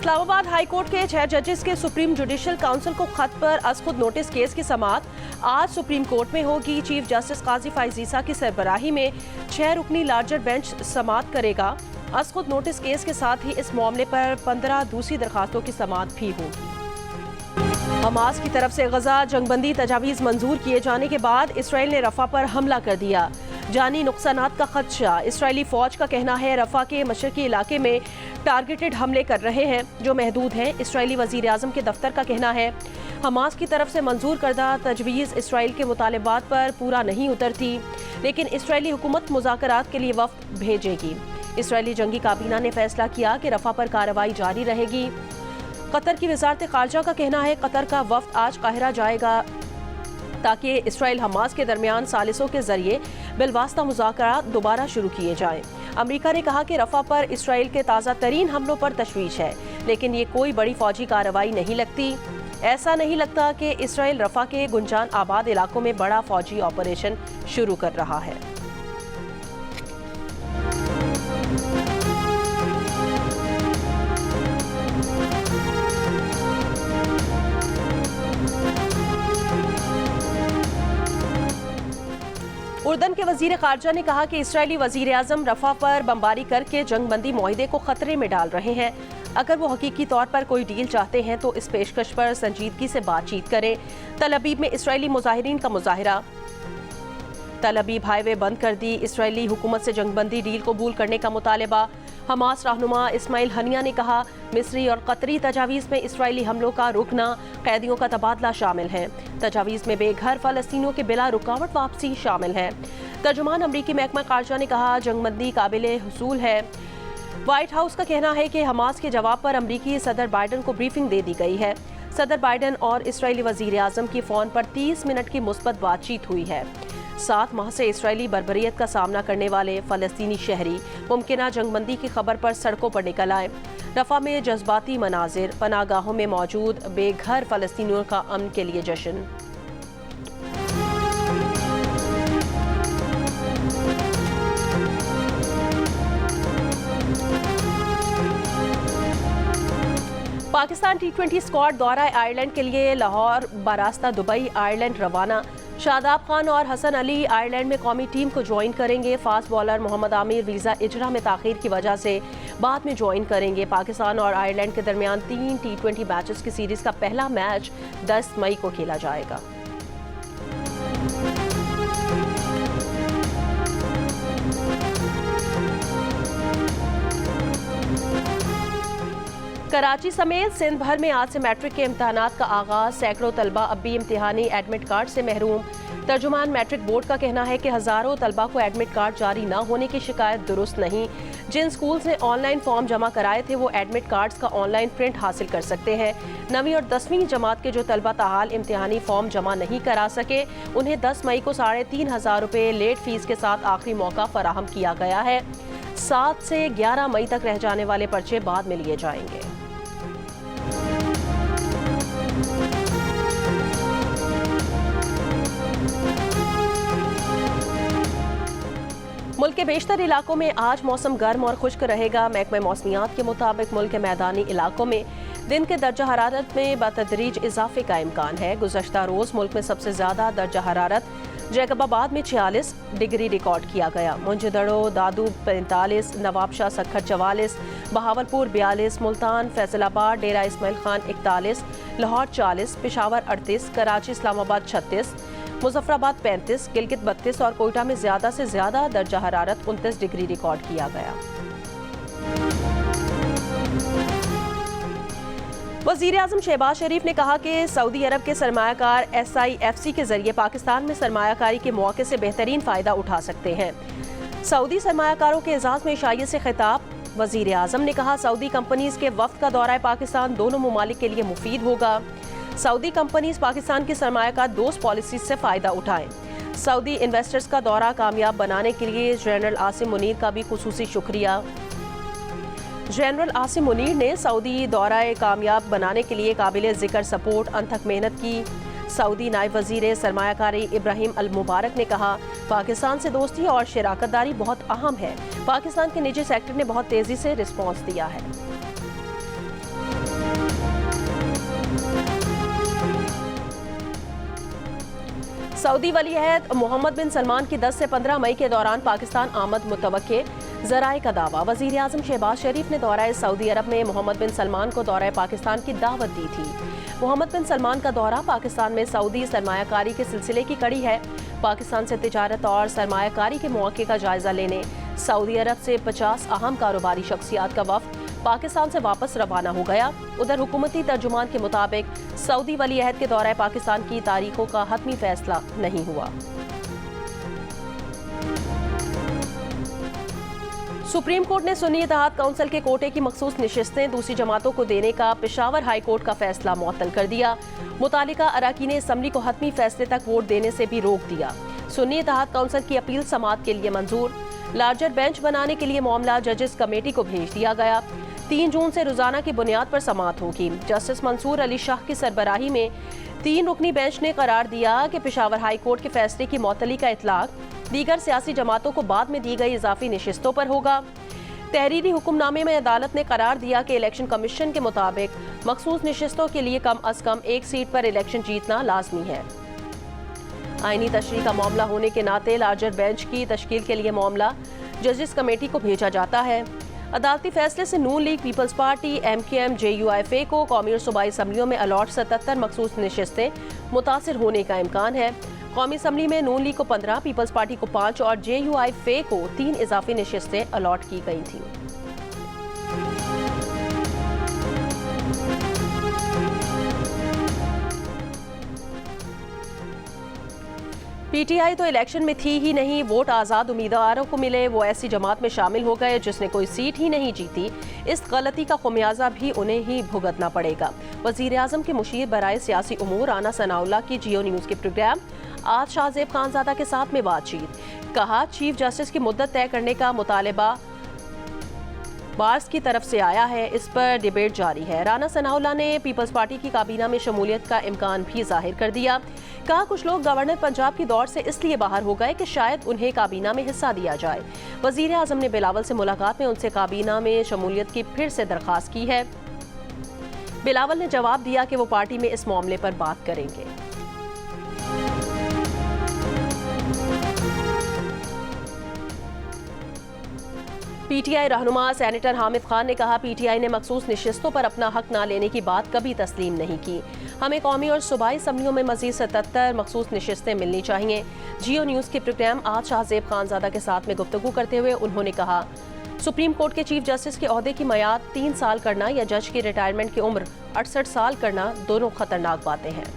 Islamabad high court के 6 जजेस के सुप्रीम जुडिशल काउंसिल को खत पर अज़खुद नोटिस केस की समाअत आज सुप्रीम कोर्ट में होगी। चीफ जस्टिस काजी फाइज ईसा की सरबराही में 6 रुकनी लार्जर बेंच समाअत करेगा। अज़खुद नोटिस केस के साथ ही इस मामले पर 15 दूसरी दरखास्तों की समाअत भी होगी। हमास की तरफ से गजा जंगबंदी तजावीज़ मंजूर किए जाने के बाद इसराइल ने रफा पर हमला कर दिया। जानी नुकसानात का खदशा। इसराइली फौज का कहना है रफा के मशरकी इलाके में टारगेटेड हमले कर रहे हैं जो महदूद हैं। इसराइली वजीर आज़म के दफ्तर का कहना है हमास की तरफ से मंजूर करदा तजवीज़ इसराइल के मुतालबात पर पूरा नहीं उतरती, लेकिन इसराइली हुकूमत मुज़ाकरात के लिए वफ्द भेजेगी। इसराइली जंगी काबीना ने फैसला किया कि रफा पर कार्रवाई जारी रहेगी। कतर की वजारत खारजा का कहना है कतर का वफ्द आज काहिरा जाएगा ताकि इसराइल हमास के दरमियान सालिसों के जरिए बिलवास्ता मुज़ाकरात दोबारा शुरू किए जाएं। अमरीका ने कहा कि रफा पर इसराइल के ताज़ा तरीन हमलों पर तशवीश है, लेकिन ये कोई बड़ी फौजी कार्रवाई नहीं लगती। ऐसा नहीं लगता कि इसराइल रफा के गुंजान आबाद इलाकों में बड़ा फौजी ऑपरेशन शुरू कर रहा है। उर्दन के वजीर खारजा ने कहा कि इसराइली वजीर आज़म रफा पर बमबारी करके जंगबंदी मुआहदे को खतरे में डाल रहे हैं। अगर वो हकीकी तौर पर कोई डील चाहते हैं तो इस पेशकश पर संजीदगी से बातचीत करें। तल अबीब में इसराइली मुजाहिरीन का मुजाहिरा। तल अबीब हाईवे बंद कर दी। इसराइली हुकूमत से जंगबंदी डील कबूल करने का मुतालबा। हमास रहनुमा इस्माइल हनिया ने कहा मिस्री और कतरी तजावीज़ में इसराइली हमलों का रुकना, कैदियों का तबादला शामिल है। तजावीज़ में बेघर फ़लस्तीनियों के बिला रुकावट वापसी शामिल है। तर्जुमान अमरीकी महकमा खारजा ने कहा जंगबंदी काबिले हुसूल है। व्हाइट हाउस का कहना है कि हमास के जवाब पर अमरीकी सदर बाइडन को ब्रीफिंग दे दी गई है। सदर बाइडन और इसराइली वजीर आज़म की फ़ोन पर 30 मिनट की मुस्बत बातचीत हुई है। 7 माह से इसराइली बर्बरियत का सामना करने वाले फ़लस्तीनी शहरी मुमकिना जंगबंदी की खबर पर सड़कों पर निकल आए। रफा में जज्बाती मनाजिर, पनागाहों में मौजूद बेघर फ़लस्तीनियों का अमन के लिए जश्न। पाकिस्तान T20 स्क्वाड दौरा आयरलैंड के लिए लाहौर बरास्ता दुबई आयरलैंड रवाना। शादाब खान और हसन अली आयरलैंड में कौमी टीम को ज्वाइन करेंगे। Fast bowler Mohammad Amir visa इजरा में ताख़ीर की वजह से बाद में ज्वाइन करेंगे। पाकिस्तान और आयरलैंड के दरमियान 3 T20 मैचेस की सीरीज़ का पहला मैच 10 मई को खेला जाएगा। कराची समेत सिंध भर में आज से मैट्रिक के इम्तहानात का आगाज। सैकड़ों तलबा अब भी इम्तिहानी एडमिट कार्ड से महरूम। तर्जुमान मैट्रिक बोर्ड का कहना है कि हज़ारों तलबा को एडमिट कार्ड जारी न होने की शिकायत दुरुस्त नहीं। जिन स्कूल्स ने ऑनलाइन फॉर्म जमा कराए थे वो एडमिट कार्ड्स का ऑनलाइन प्रिंट हासिल कर सकते हैं। 9वीं और 10वीं जमात के जो तलबा ताहाल इम्तिहानी फॉर्म जमा नहीं करा सके उन्हें 10 मई को 3,500 रुपये लेट फीस के साथ आखिरी मौका फराहम किया गया है। 7 से 11 मई तक रह जाने वाले पर्चे बाद में लिए जाएंगे। मुल्क के बेशतर इलाकों में आज मौसम गर्म और खुश्क रहेगा। महकमे मौसमियात के मुताबिक मुल्क के मैदानी इलाकों में दिन के दर्जा हरारत में बतदरीज इजाफे का इम्कान है। गुज़श्ता रोज़ मुल्क में सबसे ज़्यादा दर्जा हरारत जैकबाबाद में 46 डिग्री रिकॉर्ड किया गया। मुंजदड़ो दादू 45, नवाबशाह सक्खर 44, बहावलपुर 42, मुल्तान फैसलाबाद डेरा इस्माइल खान 41, लाहौर 40, पेशावर 38, कराची इस्लामाबाद 36, मुजफ्फराबाद 35, गिलगित 32 और कोयटा में ज़्यादा से ज़्यादा दर्जा हरारत 29 डिग्री रिकॉर्ड किया गया। वज़ीर आज़म शहबाज शरीफ ने कहा कि सऊदी अरब के सरमायाकार SIFC के जरिए पाकिस्तान में सरमायाकारी के मौके से बेहतरीन फ़ायदा उठा सकते हैं। सऊदी सरमायाकारों के एजाज़ में इशाइये से खिताब। वज़ीर आज़म ने कहा सऊदी कंपनीज़ के वफ़द का दौरा पाकिस्तान दोनों ममालिक के लिए मुफीद होगा। सऊदी कंपनीज पाकिस्तान की सरमायाकार दोस्त पॉलिसी से फ़ायदा उठाएं। सऊदी इन्वेस्टर्स का दौरा कामयाब बनाने के लिए जनरल आसिम मुनीर का भी खुसूसी शुक्रिया। जनरल आसिम मुनीर ने सऊदी दौरा कामयाब बनाने के लिए काबिल ज़िक्र सपोर्ट अनथक मेहनत की। सऊदी नायब वज़ीर सरमायाकारी इब्राहिम अल मुबारक ने कहा पाकिस्तान से दोस्ती और शराकतदारी बहुत अहम है। पाकिस्तान के निजी सेक्टर ने बहुत तेज़ी से रिस्पॉन्स दिया है। सऊदी वली अहद मोहम्मद बिन सलमान की 10 से 15 मई के दौरान पाकिस्तान आमद मुतवक्के, ज़राए का दावा। वज़ीर आज़म शहबाज शरीफ ने दौरा सऊदी अरब में मोहम्मद बिन सलमान को दौरा पाकिस्तान की दावत दी थी। मोहम्मद बिन सलमान का दौरा पाकिस्तान में सऊदी सरमायाकारी के सिलसिले की कड़ी है। पाकिस्तान से तिजारत और सरमायाकारी के मौके का जायजा लेने सऊदी अरब से 50 अहम कारोबारी शख्सियात का वफ्द पाकिस्तान से वापस रवाना हो गया। उधर हुकूमती तर्जुमान के मुताबिक सऊदी वली अहद के दौरे पाकिस्तान की तारीखों का हतमी फैसला नहीं हुआ। सुप्रीम कोर्ट ने सुन्नी इत्तेहाद काउंसिल के कोटे की मखसूस निशिस्तें दूसरी जमातों को देने का पेशावर हाई कोर्ट का फैसला मुअत्तल कर दिया। मुतालिका अराकीन असम्बली को हतमी फैसले तक वोट देने से भी रोक दिया। सुन्नी इत्तेहाद काउंसिल की अपील समाअत के लिए मंजूर। लार्जर बेंच बनाने के लिए मामला जजेस कमेटी को भेज दिया गया। 3 जून से रोजाना की बुनियाद पर समाअत होगी। जस्टिस मंसूर अली शाह की सरबराही में 3 रुकनी बेंच ने करार दिया कि पेशावर हाई कोर्ट के फैसले की मुअत्तली का इतलाक दीगर सियासी जमातों को बाद में दी गई इजाफी नशिस्तों पर होगा। तहरीरी हुक्मनामे में अदालत ने करार दिया कि इलेक्शन कमीशन के मुताबिक मखसूस नशिस्तों के लिए कम अज कम 1 सीट पर इलेक्शन जीतना लाजमी है। आईनी तशरीह का मामला होने के नाते लार्जर बेंच की तश्कील के लिए मामला जजेस कमेटी को भेजा जाता है। अदालती फैसले से Noon league, people's party, MKM, JUIFA को कौमी और सूबाई असम्बलियों में अलॉट 77 मखसूस नशिस्तें मुतासिर होने का इम्कान है। कौमी असम्बली में नून लीग को 15, पीपल्स पार्टी को 5 और JUIFA को 3 इजाफी नशिस्तें अलॉट की गई थीं। PTI तो इलेक्शन में थी ही नहीं, वोट आज़ाद उम्मीदवारों को मिले, वो ऐसी जमात में शामिल हो गए जिसने कोई सीट ही नहीं जीती। इस गलती का खमियाजा भी उन्हें ही भुगतना पड़ेगा। वज़ीर आज़म के मुशीर बराए सियासी उमूर राना सनाउल्लाह की जियो न्यूज़ के प्रोग्राम आज शाहजेब खानज़ादा के साथ में बातचीत। कहा, चीफ जस्टिस की मुद्दत तय करने का मुतालबा बार्स की तरफ से आया है, इस पर डिबेट जारी है। राना सनाउल्लाह ने पीपल्स पार्टी की काबीना में शमूलियत का इम्कान भी जाहिर कर दिया। कहा, कुछ लोग गवर्नर पंजाब की दौड़ से इसलिए बाहर हो गए कि शायद उन्हें काबीना में हिस्सा दिया जाए। वजीर आज़म ने बिलावल से मुलाकात में उनसे काबीना में शमूलियत की फिर से दरख्वास्त की है। बिलावल ने जवाब दिया कि वो पार्टी में इस मामले पर बात करेंगे। PTI रहनुमा सेनेटर हामिद खान ने कहा, PTI ने मखसूस नशिस्तों पर अपना हक न लेने की बात कभी तस्लीम नहीं की। हमें कौमी और सूबाई असम्बलियों में मजीद 77 मखसूस नशिस्तें मिलनी चाहिए। जियो न्यूज़ के प्रोग्राम आज शाहजेब खानज़ादा के साथ में गुफ्तगू करते हुए उन्होंने कहा, सुप्रीम कोर्ट के चीफ जस्टिस के ओहदे की मयाद 3 साल करना या जज की रिटायरमेंट की उम्र 68 साल करना दोनों खतरनाक बातें हैं।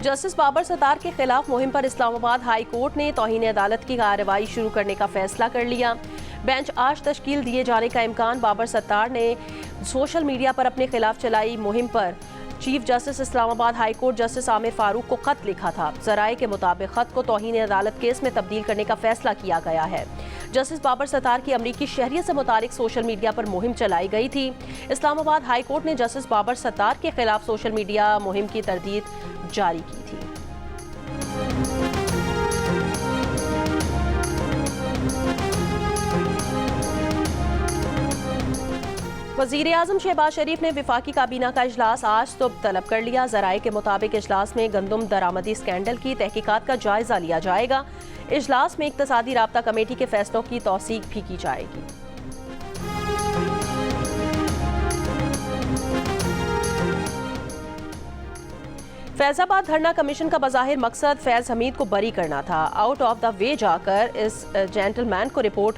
जस्टिस बाबर सत्तार के खिलाफ मुहिम पर इस्लामाबाद हाई कोर्ट ने तौहीन अदालत की कार्रवाई शुरू करने का फैसला कर लिया। बेंच आज तश्कील दिए जाने का इम्कान। बाबर सत्तार ने सोशल मीडिया पर अपने खिलाफ चलाई मुहिम पर chief justice Islamabad high court justice Aamir Farooq को खत लिखा था। ज़राए के मुताबिक खत को तौहीन अदालत केस में तब्दील करने का फैसला किया गया है। जस्टिस बाबर सत्तार की अमरीकी शहरियत से मुतालिक सोशल मीडिया पर मुहिम चलाई गई थी। इस्लामाबाद हाई कोर्ट ने जस्टिस बाबर सत्तार के खिलाफ सोशल मीडिया मुहिम की तरदीद जारी की थी। वज़ीर आज़म शहबाज शरीफ ने विफाकी काबीना का इजलास आज सुबह तलब कर लिया। ज़राए के मुताबिक इजलास में गंदम दरामदी स्कैंडल की तहकीकात का जायजा लिया जाएगा। इजलास में इक्तसादी राब्ता कमेटी के फैसलों की तौसीक भी की जाएगी। फैजाबाद धरना कमीशन का बज़ाहिर मकसद फैज हमीद को बरी करना था। आउट ऑफ द वे जाकर इस जेंटलमैन को रिपोर्ट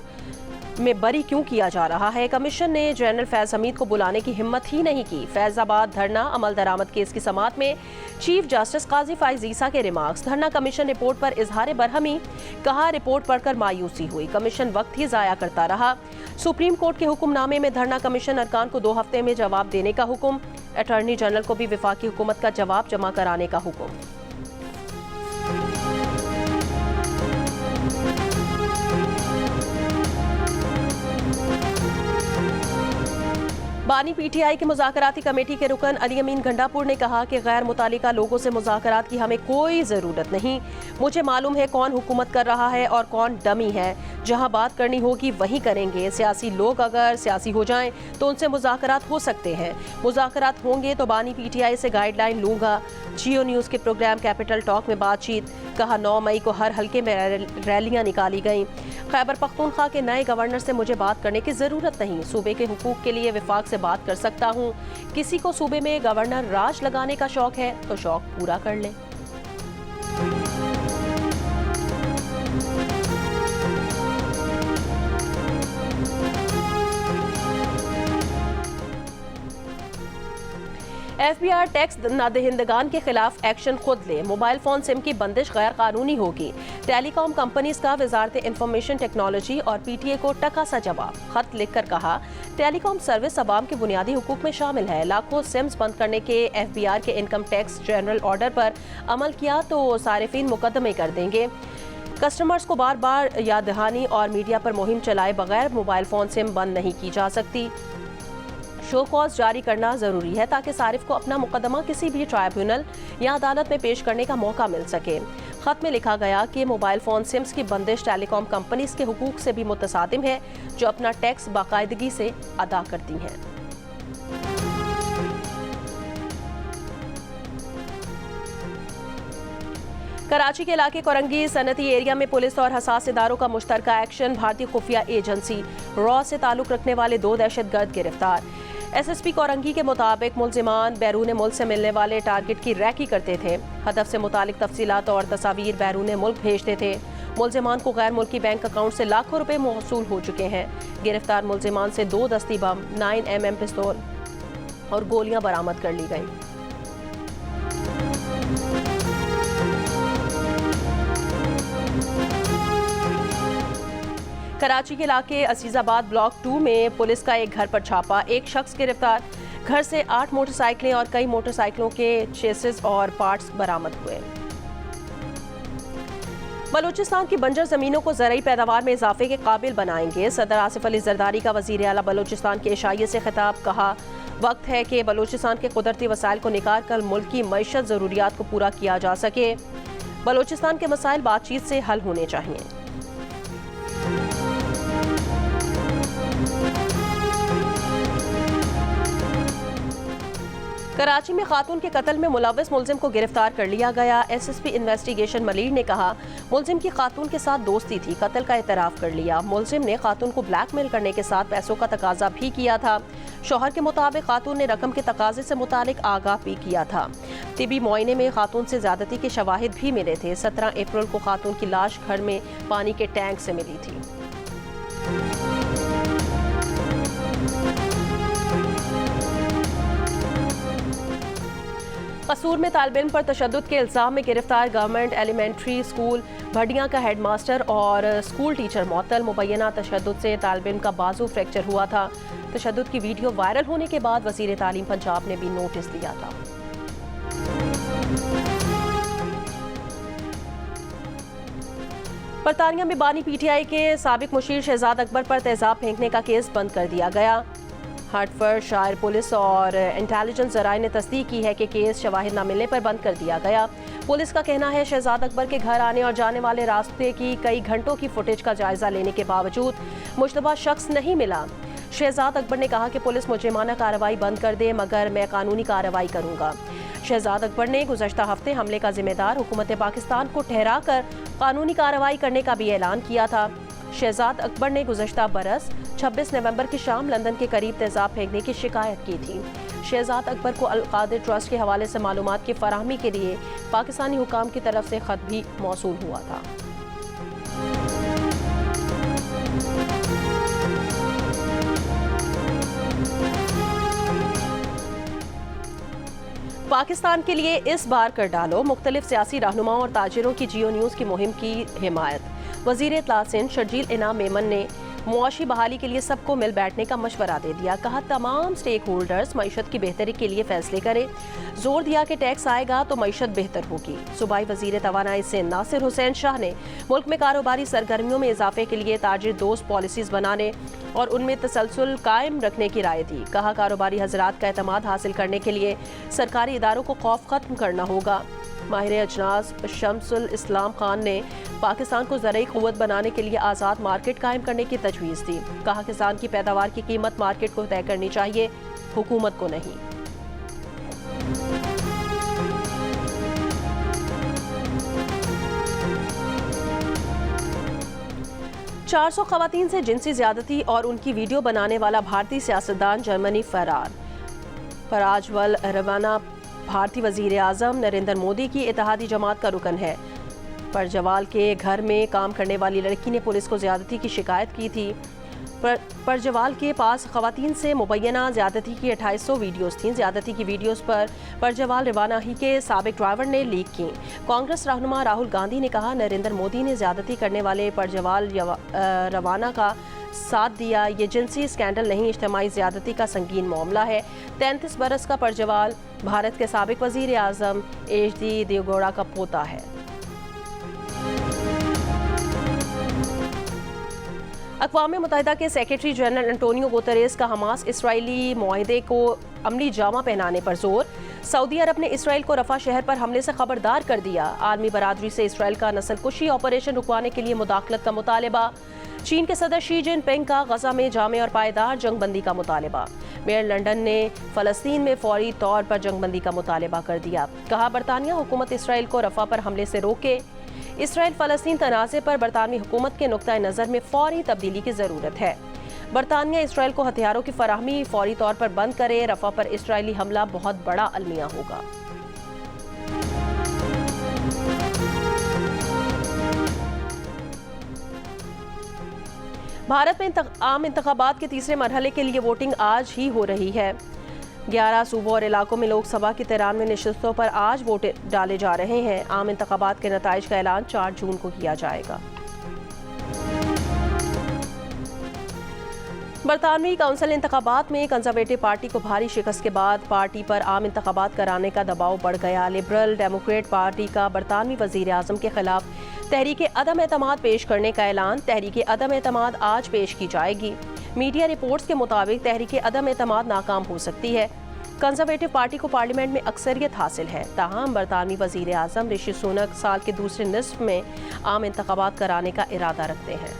में बरी क्यों किया जा रहा है? कमीशन ने जनरल फैज हमीद को बुलाने की हिम्मत ही नहीं की। फैजाबाद धरना अमल दरामद केस की समाअत में चीफ जस्टिस काजी फाइज ईसा के रिमार्क्स। धरना कमीशन रिपोर्ट पर इजहार बरहमी। कहा, रिपोर्ट पढ़कर मायूसी हुई, कमीशन वक्त ही जाया करता रहा। सुप्रीम कोर्ट के हुक्मनामे में धरना कमीशन अरकान को 2 हफ्ते में जवाब देने का हुक्म। अटॉर्नी जनरल को भी विफाकी हुकूमत का जवाब जमा कराने का हुक्म। बानी पीटीआई की मुज़ाकराती कमेटी के रुकन अली अमीन गंडापुर ने कहा कि गैर मुतालिका लोगों से मुज़ाकरात की हमें कोई ज़रूरत नहीं। मुझे मालूम है कौन हुकूमत कर रहा है और कौन डमी है। जहां बात करनी होगी वहीं करेंगे। सियासी लोग अगर सियासी हो जाएं तो उनसे मुज़ाकरात हो सकते हैं। मुज़ाकरात होंगे तो बानी पीटीआई से गाइडलाइन लूँगा। जियो न्यूज़ के प्रोग्राम कैपिटल टॉक में बातचीत। कहा 9 मई को हर हल्के में रैलियाँ निकाली गईं। खैबर पख्तूनख्वा के नए गवर्नर से मुझे बात करने की ज़रूरत नहीं। सूबे के हुकूक के लिए विफाक से बात कर सकता हूँ। किसी को सूबे में गवर्नर राज लगाने का शौक है तो शौक पूरा कर ले। FBI टैक्स नादहिंदगान के खिलाफ एक्शन खुद ले। मोबाइल फोन सिम की बंदिश गैर कानूनी होगी। टेलीकॉम कंपनीज का वजारत इंफॉर्मेशन टेक्नोलॉजी और PTA को टका सा जवाब। खत लिखकर कहा टेलीकॉम सर्विस अवाम के बुनियादी हुकूक में शामिल है। लाखों सिम्स बंद करने के FBI के इनकम टैक्स जनरल ऑर्डर पर अमल किया तो सारिफीन मुकदमे कर देंगे। कस्टमर्स को बार बार याद दहानी और मीडिया पर मुहिम चलाए बगैर मोबाइल फोन सिम बंद नहीं की जा सकती। शो कॉज जारी करना जरूरी है ताकि सारिफ को अपना मुकदमा किसी भी ट्राइब्यूनल या अदालत में पेश करने का मौका मिल सके। खत में लिखा गया कि मोबाइल फोन सिम्स की बंदिश टेलीकॉम कंपनीज के हुकूक से भी मुतसादिम है जो अपना टैक्स बाकायदगी से अदा करती हैं। कराची के इलाके कोरंगी सनती एरिया में पुलिस और हसास इदारों का मुश्तरका एक्शन। भारतीय खुफिया एजेंसी रॉ से ताल्लुक रखने वाले 2 दहशतगर्द गिरफ्तार। SSP कोरंगी के मुताबिक मुलजिमान बैरून मुल्क से मिलने वाले टारगेट की रैकी करते थे। हदफ से मुतालिक तफसीलात और तस्वीर बैरून मुल्क भेजते थे। मुलजिमान को गैर मुल्की बैंक अकाउंट से लाखों रुपए मौसूल हो चुके हैं। गिरफ्तार मुलजिमान से 2 दस्ती बम, 9mm पिस्तौल और गोलियां बरामद कर ली गई। कराची के इलाके अजीजाबाद ब्लॉक 2 में पुलिस का एक घर पर छापा। एक शख्स गिरफ्तार। घर से 8 मोटरसाइकिलें और कई मोटरसाइकिलों के चेसिस और पार्ट्स बरामद हुए। बलूचिस्तान की बंजर जमीनों को ज़रई पैदावार में इजाफे के काबिल बनाएंगे। सदर आसिफ अली जरदारी का वज़ीर आला बलूचिस्तान के इशाइये से खिताब। कहा वक्त है कि बलूचिस्तान के कुदरती वसाइल को निकाल कर मुल्क की मईशत ज़रूरियात को पूरा किया जा सके। बलूचिस्तान के मसाइल बातचीत से हल होने चाहिए। कराची में खातून के कत्ल में मुलविस मुलजिम को गिरफ्तार कर लिया गया। SSP इन्वेस्टिगेशन मलीर ने कहा मुलजिम की खातून के साथ दोस्ती थी, कत्ल का एतराफ़ कर लिया। मुलजिम ने खातून को ब्लैकमेल करने के साथ पैसों का तकाजा भी किया था। शौहर के मुताबिक खातून ने रकम के तकाजे से मुतालिक आगाह भी किया था। तिबी मुआयने में खातून से ज्यादती के शवाहिद भी मिले थे। 17 अप्रैल को खातून की लाश घर में पानी के टैंक से मिली थी। कसूर में तालिब इल्म पर तशद्दुद के इल्ज़ाम में गिरफ्तार गवर्नमेंट एलिमेंट्री स्कूल भडियां का हेडमास्टर और स्कूल टीचर मुअत्तल। मुबैना तशद्दुद से तालिब इल्म का बाजू फ्रैक्चर हुआ था। तशद्दुद की वीडियो वायरल होने के बाद वज़ीर तालीम पंजाब ने भी नोटिस दिया था। बरतानिया में बानी PTI के साबिक मुशीर शहजाद अकबर पर तेजाब फेंकने का केस बंद कर दिया गया। हर्टफोर्डशायर पुलिस और इंटेलिजेंस जराये ने तस्दीक की है कि केस शवाहिद न मिलने पर बंद कर दिया गया। पुलिस का कहना है शहजाद अकबर के घर आने और जाने वाले रास्ते की कई घंटों की फुटेज का जायजा लेने के बावजूद मुश्तबा शख्स नहीं मिला। शहजाद अकबर ने कहा कि पुलिस मुजरिमाना कार्रवाई बंद कर दे मगर मैं कानूनी कार्रवाई करूंगा। शहजाद अकबर ने गुज़श्ता हफ्ते हमले का जिम्मेदार हुकूमत पाकिस्तान को ठहरा कर कानूनी कार्रवाई करने का भी ऐलान किया था। शहजाद अकबर ने गुज़श्ता बरस 26 नवंबर की शाम लंदन के करीब तेजाब फेंकने की शिकायत की थी। शहजाद अकबर को अल कादिर ट्रस्ट के हवाले से मालूमात की फराहमी के लिए पाकिस्तानी हुकाम की तरफ से खत भी मौसूल हुआ था। पाकिस्तान के लिए इस बार कर डालो। मुख्तलिफ सियासी रहनुमाओं और ताजिरों की जियो न्यूज़ की मुहिम की हिमायत। वज़ीर इत्तलात सिंध शर्जील इनाम मेमन ने मुआशी बहाली के लिए सबको मिल बैठने का मशवरा दे दिया। कहा तमाम स्टेक होल्डर्स मईशत की बेहतरी के लिए फैसले करें। जोर दिया कि टैक्स आएगा तो मईशत बेहतर होगी। सूबाई वजीर तवानाई सिंध नासिर हुसैन शाह ने मुल्क में कारोबारी सरगर्मियों में इजाफे के लिए ताजिर दोस्त पॉलिसीज बनाने और उनमें तसलसल कायम रखने की राय दी। कहा कारोबारी हजरात का एतमाद हासिल करने के लिए सरकारी इदारों को खौफ खत्म करना होगा। माहिर अजनास शम्सुल इस्लाम खान ने पाकिस्तान को ज़राई क़ुव्वत बनाने के लिए आज़ाद मार्केट कायम करने की तजवीज़ दी। कहा किसान की पैदावार की कीमत मार्केट को तय करनी चाहिए, हुकूमत को नहीं। 400 खवातीन से जिनसी ज्यादती और उनकी वीडियो बनाने वाला भारतीय सियासतदान जर्मनी फरार। फराजवल रवाना भारतीय वजीर आज़म नरेंद्र मोदी की इत्तेहादी जमात का रुकन है। परजवाल के घर में काम करने वाली लड़की ने पुलिस को ज्यादती की शिकायत की थी। परजवाल के पास खवातीन से मुबैना ज्यादती की 2800 वीडियोस थीं। ज्यादती की वीडियोस पर परजवाल रवाना ही के साबिक ड्राइवर ने लीक की। कांग्रेस रहनुमा राहुल गांधी ने कहा नरेंद्र मोदी ने ज्यादती करने वाले परजवाल रवाना का साथ दिया। ये जिनसी स्कैंडल नहीं, इज्तिमाई ज्यादती का संगीन मामला है। 33 बरस का परजवाल भारत के साबिक वजीर आज़म HD देवगौड़ा का पोता है। अक़वाम मुत्तहिदा के सेक्रेटरी जनरल एंटोनियो गुतेरेस का हमास इसराइली मुआहदे को अमली जामा पहनाने पर जोर। सऊदी अरब ने इसराइल को रफा शहर पर हमले से खबरदार कर दिया। आलमी बरादरी से इसराइल का नस्लकुशी ऑपरेशन रुकवाने के लिए मुदाखलत का मुतालबा। चीन के सदर शी जिनपिंग का गजा में जामे और पायदार जंगबंदी का मुतालबा। मेयर लंदन ने फ़लस्तीन में फौरी तौर पर जंगबंदी का मुतालबा कर दिया। कहा बरतानिया हुकूमत इसराइल को रफा पर हमले से रोके। इसराइल फ़लस्तीन तनाज़े पर बरतानवी हुकूमत के नुक्ता नज़र में फ़ौरी तब्दीली की ज़रूरत है। बरतानिया इसराइल को हथियारों की फराहमी फौरी तौर पर बंद करे। रफा पर इसराइली हमला बहुत बड़ा अलमिया होगा। भारत में आम इंतखाबात के तीसरे मरहले के लिए वोटिंग आज ही हो रही है। 11 सूबों और इलाकों में लोकसभा की 93 नशिस्तों पर आज वोट डाले जा रहे हैं। आम इंतखाबात के नताइज का ऐलान 4 जून को किया जाएगा। बरतानवी काउंसिल इंतखाबात में कंजर्वेटिव पार्टी को भारी शिकस्त के बाद पार्टी पर आम इंतखाबात कराने का दबाव बढ़ गया। लिबरल डेमोक्रेट पार्टी का बरतानवी वजीर आज़म के खिलाफ तहरीके अदम एतमाद पेश करने का ऐलान। तहरीके अदम एतमाद आज पेश की जाएगी। मीडिया रिपोर्ट्स के मुताबिक तहरीके अदम एतमाद नाकाम हो सकती है। कंजर्वेटिव पार्टी को पार्लियामेंट में अक्सरियत हासिल है। ताहम बरतानवी वजीर आज़म ऋषि सुनक साल के दूसरे निस्फ में आम इंतखाबात कराने का इरादा रखते हैं।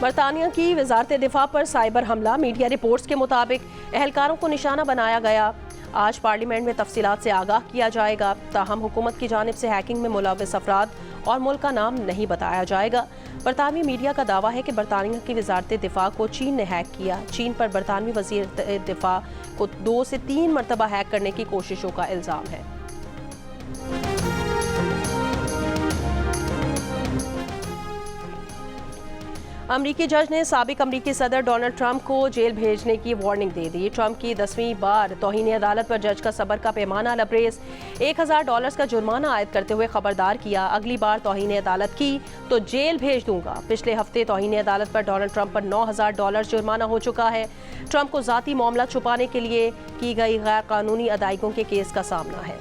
बरतानिया की वजारत दिफा पर साइबर हमला। मीडिया रिपोर्ट्स के मुताबिक एहलकारों को निशाना बनाया गया। आज पार्लियामेंट में तफसीलात से आगाह किया जाएगा। ताहम हुकूमत की जानिब से हैकिंग में मुलव्वस अफराद और मुल्क का नाम नहीं बताया जाएगा। बरतानवी मीडिया का दावा है कि बरतानिया की वजारत दिफा को चीन ने हैक किया। चीन पर बरतानवी वजीर दिफा को 2 से 3 मरतबा हैक करने की कोशिशों का इल्ज़ाम है। अमरीकी जज ने साबिक अमरीकी सदर डोनाल्ड ट्रंप को जेल भेजने की वार्निंग दे दी। ट्रंप की 10वीं बार तौहीन अदालत पर जज का सबर का पैमाना लबरेज। $1000 का जुर्माना आयद करते हुए खबरदार किया, अगली बार तौहीन अदालत की तो जेल भेज दूंगा। पिछले हफ्ते तौहीन अदालत पर डोनाल्ड ट्रंप पर $9000 जुर्माना हो चुका है। ट्रंप को ज़ाती मामला छुपाने के लिए की गई गैर कानूनी अदायगियों के केस का सामना है।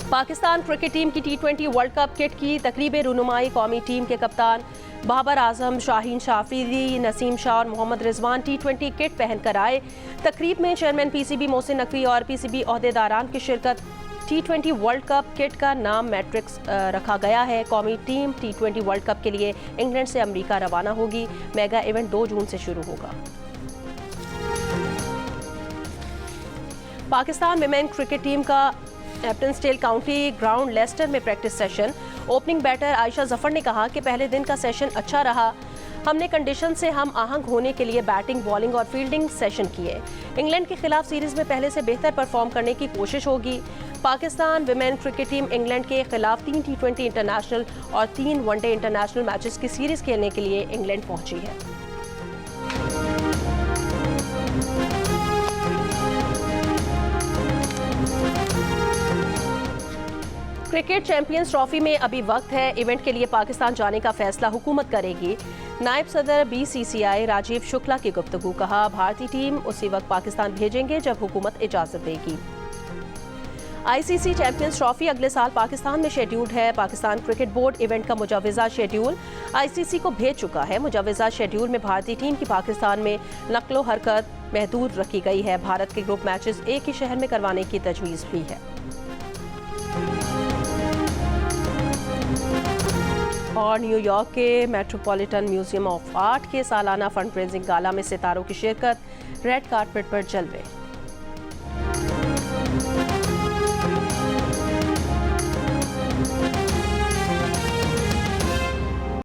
पाकिस्तान क्रिकेट टीम की T20 वर्ल्ड कप किट की तकरीब रुनुमाई कौमी टीम के कप्तान बाबर आजम, शाहीन शाफरी, नसीम शाह और मोहम्मद रिजवान T20 किट पहनकर आए। तकरीब में चेयरमैन PCB मोहसिन नकवी और PCB ओहदेदारान की शिरकत। T20 वर्ल्ड कप किट का नाम मैट्रिक्स रखा गया है। कौमी टीम T20 वर्ल्ड कप के लिए इंग्लैंड से अमेरिका रवाना होगी। मेगा इवेंट 2 जून से शुरू होगा। पाकिस्तान विमेन क्रिकेट टीम का एप्टनस्टेल काउंटी ग्राउंड लेस्टर में practice session. Opening batter Ayesha Zafar ने कहा कि पहले दिन का सेशन अच्छा रहा। हमने कंडीशन से हम आहंग होने के लिए बैटिंग, बॉलिंग और फील्डिंग सेशन किए। इंग्लैंड के खिलाफ सीरीज में पहले से बेहतर परफॉर्म करने की कोशिश होगी। Pakistan women cricket team England के खिलाफ 3 T20 इंटरनेशनल और 3 वनडे इंटरनेशनल मैचेस की सीरीज खेलने के लिए इंग्लैंड पहुंची है। क्रिकेट चैंपियंस ट्रॉफी में अभी वक्त है। इवेंट के लिए पाकिस्तान जाने का फैसला हुकूमत करेगी। नायब सदर BCCI राजीव शुक्ला की गुफ्तगू। कहा, भारतीय टीम उसी वक्त पाकिस्तान भेजेंगे जब हुकूमत इजाजत देगी। ICC चैंपियंस ट्रॉफी अगले साल पाकिस्तान में शेड्यूल्ड है। पाकिस्तान क्रिकेट बोर्ड इवेंट का मुजवजा शेड्यूल ICC को भेज चुका है। मुजवजा शेड्यूल में भारतीय टीम की पाकिस्तान में नक्लो हरकत महदूद रखी गई है। भारत के ग्रुप मैचेस एक ही शहर में करवाने की तजवीज़ भी है। और न्यूयॉर्क के मेट्रोपॉलिटन म्यूजियम ऑफ आर्ट के सालाना फंड रेजिंग गाला में सितारों की शिरकत। रेड कारपेट पर जलवे।